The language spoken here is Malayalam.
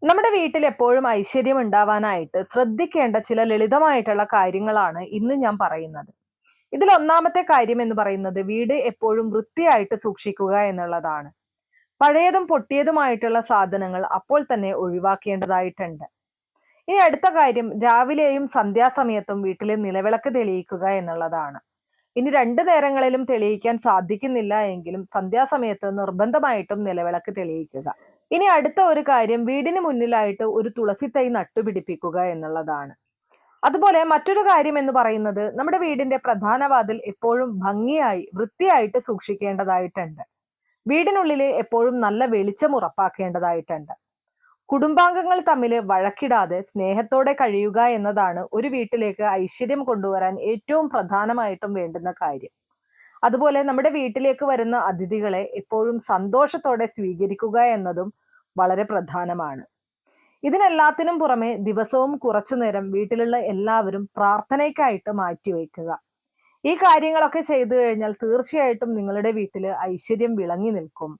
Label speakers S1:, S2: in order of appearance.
S1: നമ്മുടെ വീട്ടിൽ എപ്പോഴും ഐശ്വര്യം ഉണ്ടാവാനായിട്ട് ശ്രദ്ധിക്കേണ്ട ചില ലളിതമായിട്ടുള്ള കാര്യങ്ങളാണ് ഇന്ന് ഞാൻ പറയുന്നത്. ഇതിൽ ഒന്നാമത്തെ കാര്യം എന്ന് പറയുന്നത് വീട് എപ്പോഴും വൃത്തിയായിട്ട് സൂക്ഷിക്കുക എന്നുള്ളതാണ്. പഴയതും പൊട്ടിയതുമായിട്ടുള്ള സാധനങ്ങൾ അപ്പോൾ തന്നെ ഒഴിവാക്കേണ്ടതായിട്ടുണ്ട്. ഇനി അടുത്ത കാര്യം രാവിലെയും സന്ധ്യാസമയത്തും വീട്ടിലെ നിലവിളക്ക് തെളിയിക്കുക എന്നുള്ളതാണ്. ഇനി രണ്ടു നേരങ്ങളിലും തെളിയിക്കാൻ സാധിക്കുന്നില്ല എങ്കിലും സന്ധ്യാസമയത്ത് നിർബന്ധമായിട്ടും നിലവിളക്ക് തെളിയിക്കുക. ഇനി അടുത്ത ഒരു കാര്യം വീടിന് മുന്നിലായിട്ട് ഒരു തുളസി തൈ നട്ടുപിടിപ്പിക്കുക എന്നുള്ളതാണ്. അതുപോലെ മറ്റൊരു കാര്യം എന്ന് പറയുന്നത് നമ്മുടെ വീടിന്റെ പ്രധാന വാതിൽ എപ്പോഴും ഭംഗിയായി വൃത്തിയായിട്ട് സൂക്ഷിക്കേണ്ടതായിട്ടുണ്ട്. വീടിനുള്ളിൽ എപ്പോഴും നല്ല വെളിച്ചം ഉറപ്പാക്കേണ്ടതായിട്ടുണ്ട്. കുടുംബാംഗങ്ങൾ തമ്മിൽ വഴക്കിടാതെ സ്നേഹത്തോടെ കഴിയുക എന്നതാണ് ഒരു വീട്ടിലേക്ക് ഐശ്വര്യം കൊണ്ടുവരാൻ ഏറ്റവും പ്രധാനമായിട്ടും വേണ്ടുന്ന കാര്യം. അതുപോലെ നമ്മുടെ വീട്ടിലേക്ക് വരുന്ന അതിഥികളെ എപ്പോഴും സന്തോഷത്തോടെ സ്വീകരിക്കുക എന്നതും വളരെ പ്രധാനമാണ്. ഇതിനെല്ലാത്തിനും പുറമെ ദിവസവും കുറച്ചു നേരം വീട്ടിലുള്ള എല്ലാവരും പ്രാർത്ഥനയ്ക്കായിട്ട് മാറ്റിവെക്കുക. ഈ കാര്യങ്ങളൊക്കെ ചെയ്തു കഴിഞ്ഞാൽ തീർച്ചയായിട്ടും നിങ്ങളുടെ വീട്ടിൽ ഐശ്വര്യം വിളങ്ങി നിൽക്കും.